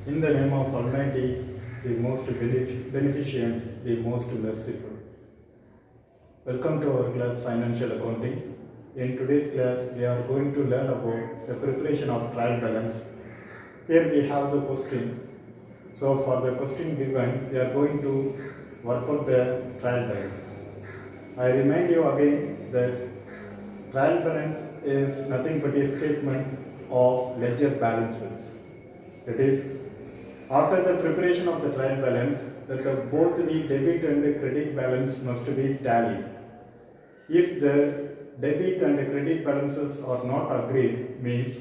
In the name of Almighty, the most beneficent, the most merciful. Welcome to our class Financial Accounting. In today's class, we are going to learn about the preparation of trial balance. Here we have the question. So for the question given, we are going to work out the trial balance. I remind you again that trial balance is nothing but a statement of ledger balances. That is, after the preparation of the trial balance, both the debit and the credit balance must be tallied. If the debit and the credit balances are not agreed, means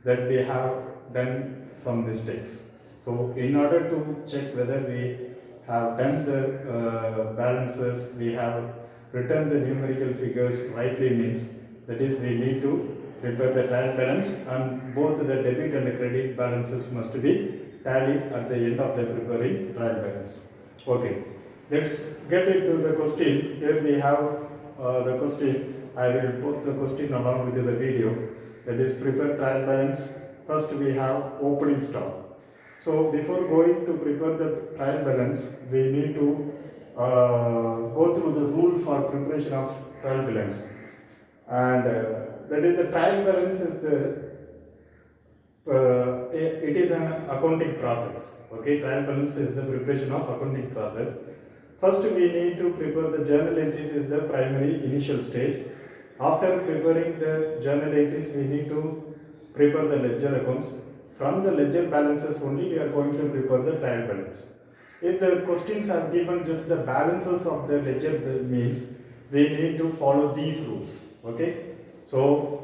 that we have done some mistakes. So, in order to check whether we have done the balances, we have written the numerical figures rightly, means that is, we need to prepare the trial balance, and both the debit and the credit balances must be tallied at the end of the preparing trial balance. Okay, let's get into the question. Here we have the question. I will post the question along with the video. That is, prepare trial balance. First we have opening stock. So before going to prepare the trial balance, we need to go through the rule for preparation of trial balance, and that is, the trial balance is it is an accounting process. Okay, trial balance is the preparation of accounting process. First, we need to prepare the journal entries is the primary initial stage. After preparing the journal entries, we need to prepare the ledger accounts. From the ledger balances only, we are going to prepare the trial balance. If the questions are given just the balances of the ledger means, we need to follow these rules. Okay, so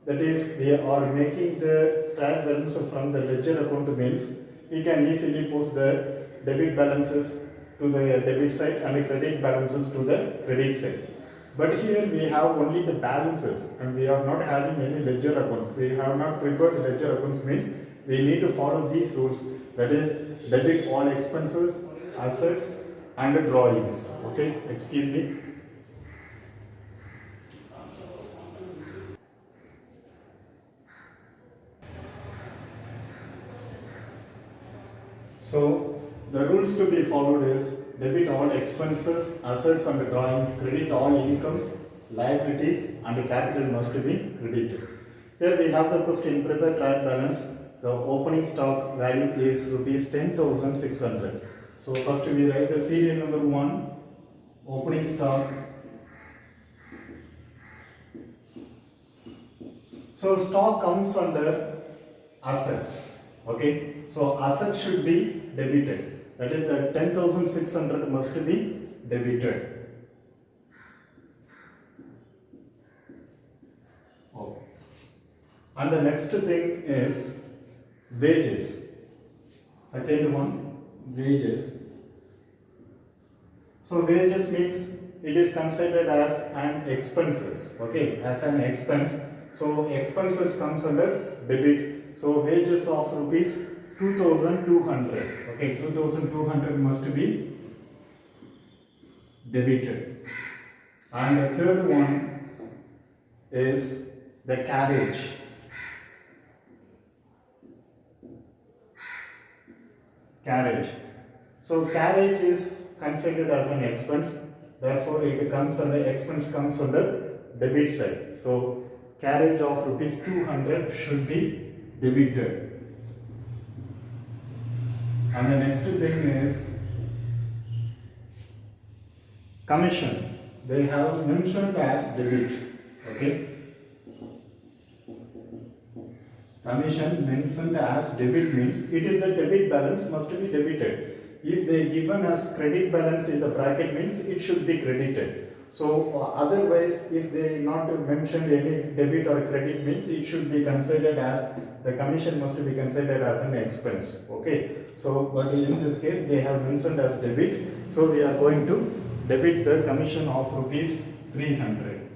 that is, we are making the trial balance from the ledger account means we can easily post the debit balances to the debit side and the credit balances to the credit side. But here we have only the balances and we are not having any ledger accounts. We have not prepared ledger accounts means we need to follow these rules. That is, debit all expenses, assets and drawings. Okay, excuse me. So the rules to be followed is debit all expenses, assets and drawings, credit all incomes, liabilities and capital must be credited. Here we have the question, prepare trial balance. The opening stock value is rupees 10,600. So first we write the serial number 1, opening stock. So stock comes under assets. Okay, so assets should be debited. That is, the 10,600 must be debited. Okay. And the next thing is wages. Second one, wages. So wages means it is considered as an expenses. Okay, as an expense. So expenses comes under debit. So wages of rupees 2,200. Okay, 2,200 must be debited. And the third one is the carriage. Carriage. So carriage is considered as an expense. Therefore, it comes under expense comes under debit side. So carriage of rupees 200 should be debited. And the next thing is commission. They have mentioned as debit. Okay. Commission mentioned as debit means it is the debit balance must be debited. If they given as credit balance in the bracket means it should be credited. So otherwise, if they not mentioned any debit or credit means it should be considered as the commission must be considered as an expense. Okay. So but in this case they have mentioned as debit. So we are going to debit the commission of rupees 300.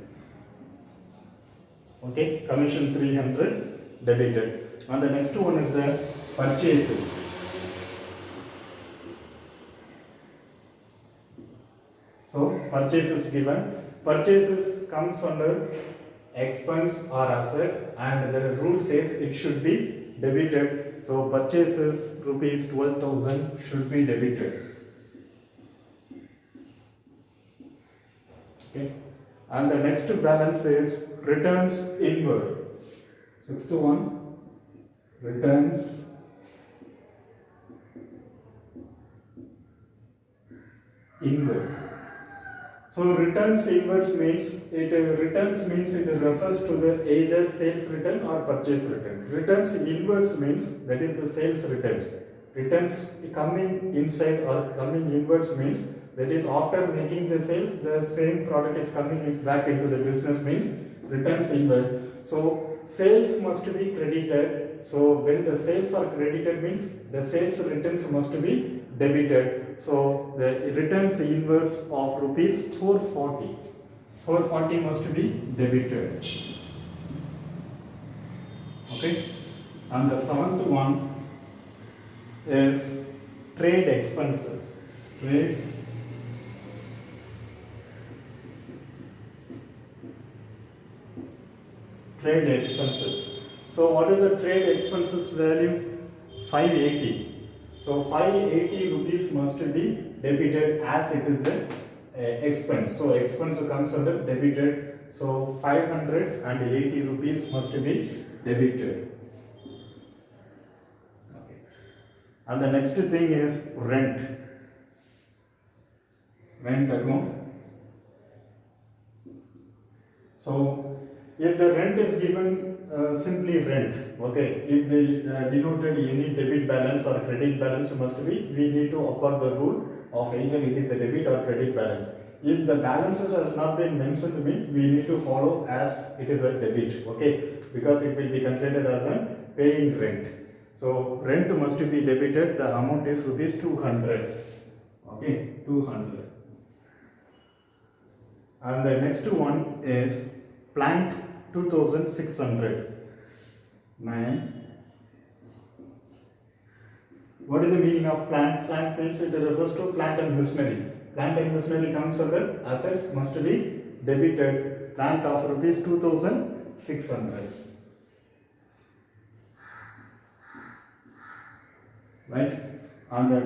Okay, commission 300 debited. And the next one is the purchases. So purchases given. Purchases comes under expense or asset, and the rule says it should be debited So purchases rupees 12,000 should be debited. Okay. And the next balance is returns inward. Sixth one, returns inward. So returns inwards means it refers to the either sales return or purchase return. Returns inwards means that is the sales returns. Returns coming inside or coming inwards means that is after making the sales, the same product is coming back into the business means returns inward. So sales must be credited. So when the sales are credited means the sales returns must be debited. So the returns inwards of rupees 440. 440 must be debited. Okay. And the seventh one is trade expenses. Trade expenses. So what is the trade expenses value? 580. So 580 rupees must be debited as it is the expense. So expense comes under debited. So 580 rupees must be debited. Okay. And the next thing is rent. Rent account. So if the rent is given simply rent, okay, if they denoted any debit balance or credit balance must be, we need to accord the rule of either it is the debit or credit balance. If the balances has not been mentioned means we need to follow as it is a debit, okay, because it will be considered as a paying rent. So rent must be debited, the amount is rupees 200, okay, 200. And the next one is plant 2600. 9. What is the meaning of plant? Plant means it refers to plant and machinery. Plant and machinery comes under assets must be debited. Plant of rupees 2600. Right? And the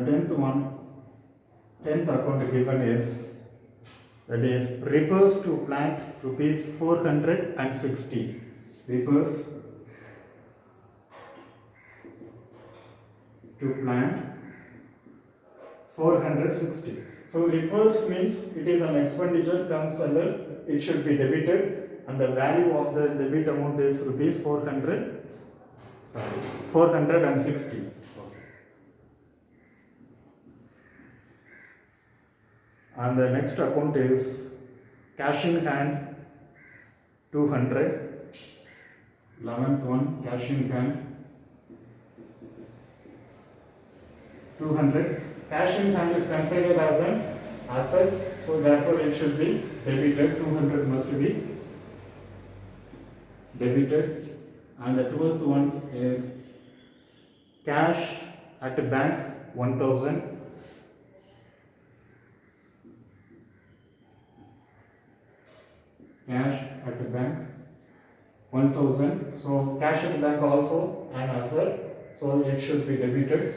10th account given is, that is repairs to plant rupees 460. Repairs to plant 460. So repairs means it is an expenditure comes under, it should be debited, and the value of the debit amount is rupees 460. And the next account is cash in hand 200. 11th one, cash in hand 200. Cash in hand is considered as an asset, so therefore it should be debited. 200 must be debited. And the 12th one is cash at bank 1000. Cash at the bank 1000. So cash at bank also an asset, so it should be debited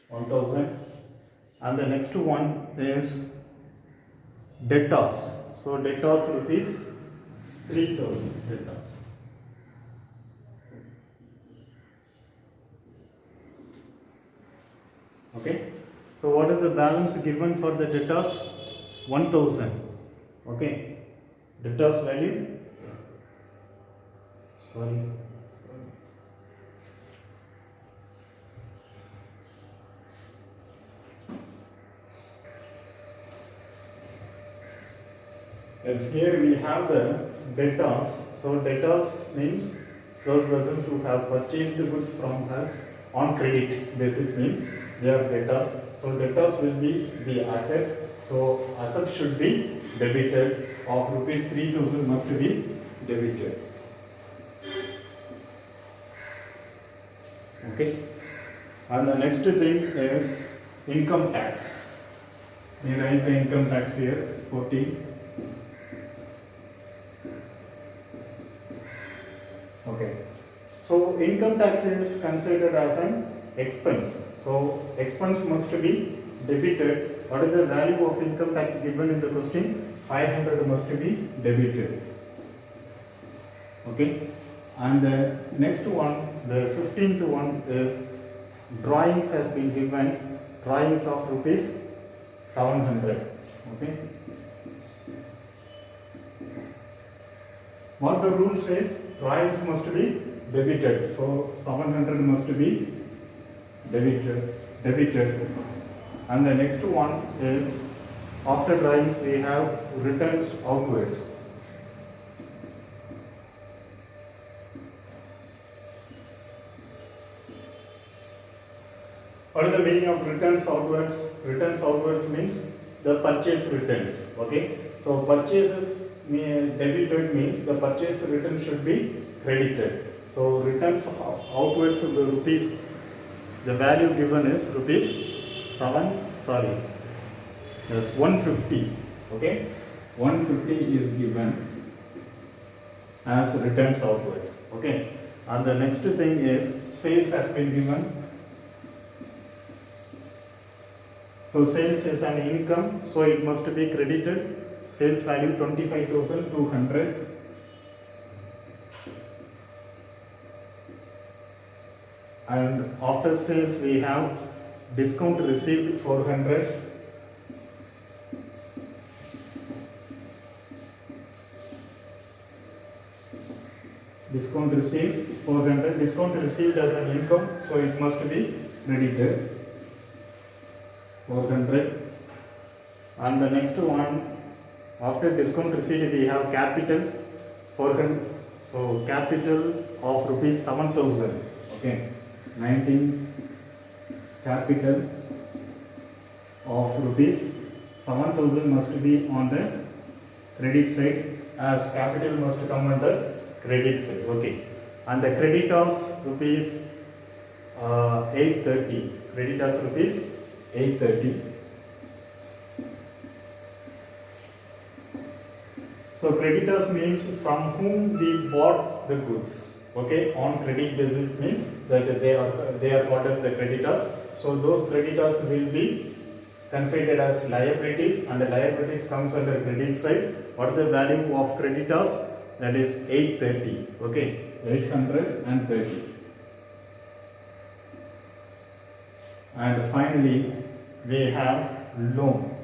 1000. And the next one is debtors. So debtors rupees 3000. Debtors. Okay. So what is the balance given for the debtors? 1000. Okay. Debtors value. Sorry. Yes, here we have the debtors. So debtors means those persons who have purchased goods from us on credit basis means they are debtors. So debtors will be the assets. So assets should be debited of rupees 3000 must be debited. Okay. And the next thing is income tax. We write the income tax here 40. income tax is considered as an expense. So expense must be debited. What is the value of income tax given in the question? 500 must be debited. Okay. And the next one, the 15th one is drawings has been given. Drawings of rupees 700. Okay. What the rule says, drawings must be debited. So 700 must be debited. And the next one is, after drawings we have returns outwards. What is the meaning of returns outwards? Returns outwards means the purchase returns. Okay. So purchases debited means the purchase return should be credited. So returns outwards of the rupees, the value given is rupees 150. Okay. 150 is given as returns outwards. Okay. And the next thing is sales has been given. So sales is an income, so it must be credited. Sales value 25,200. And after sales we have discount received 400. Discount received 400. Discount received as an income, so it must be credited. 400. And the next one, after discount received we have capital 400. So capital of rupees 7,000. Okay. 19 capital of rupees 7,000 must be on the credit side, as capital must come under credit side. Okay. And the creditors rupees 830. Creditors rupees 830. So creditors means from whom we bought the goods. Okay, on credit basis means that they are called as the creditors. So those creditors will be considered as liabilities, and the liabilities comes under credit side. What is the value of creditors? That is 830. Okay, 830. And finally we have loan.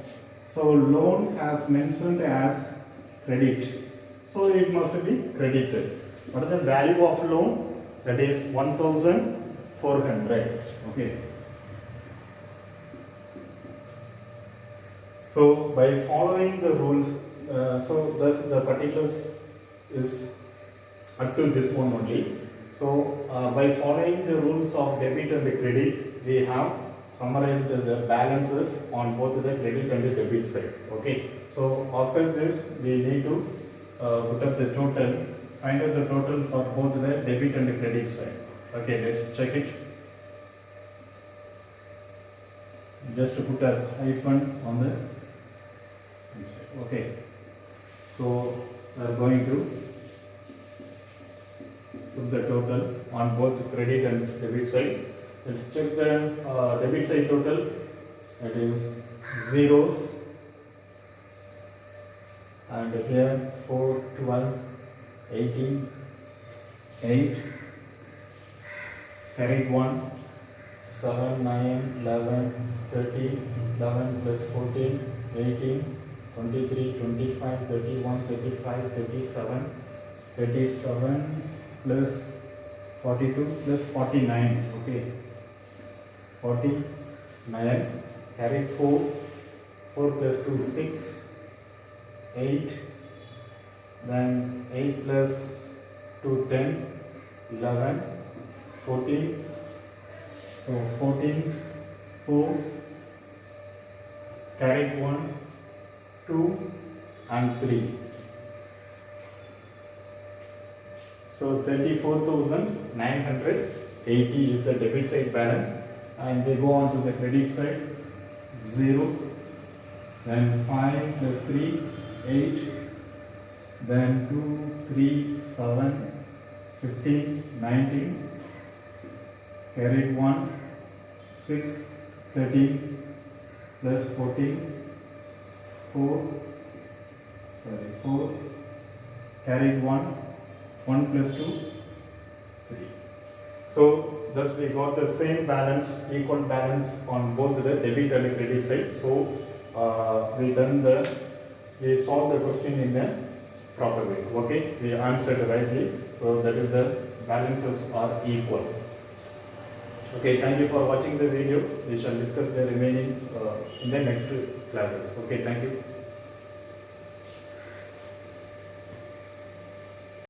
So loan has mentioned as credit, so it must be credited. What is the value of loan? That is 1,400. Okay. So by following the rules, so thus the particulars is up to this one only. So by following the rules of debit and the credit, we have summarized the balances on both the credit and the debit side. Okay. So after this we need to put up the total, find out the total for both the debit and the credit side. Okay, let's check it. Just to put a hyphen on the inside. Okay. So we are going to put the total on both credit and debit side. Let's check the debit side total. That is zeros. And here 4, 12, 18, 8, carried 1, 7, 9, 11, 13, 11 plus 14, 18, 23, 25, 31, 35, 37, 37 plus 42 plus 49. Okay, 49, carried 4, 4 plus 2, 6, 8, then 8 plus 2, 10, 11, 14, so 14, 4, carried 1, 2 and 3. So 34,980 is the debit side balance, and we go on to the credit side. 0, then 5 plus 3, 8, then 2, 3, 7, 15, 19, carried 1, 6, 13 plus 14, 4, carried 1, 1 plus 2, 3. So thus we got the same balance, equal balance on both the debit and credit side. So we solved the question in a proper way. Okay, we answered rightly. So that is the balances are equal. Okay, thank you for watching the video. We shall discuss the remaining in the next classes. Okay, thank you.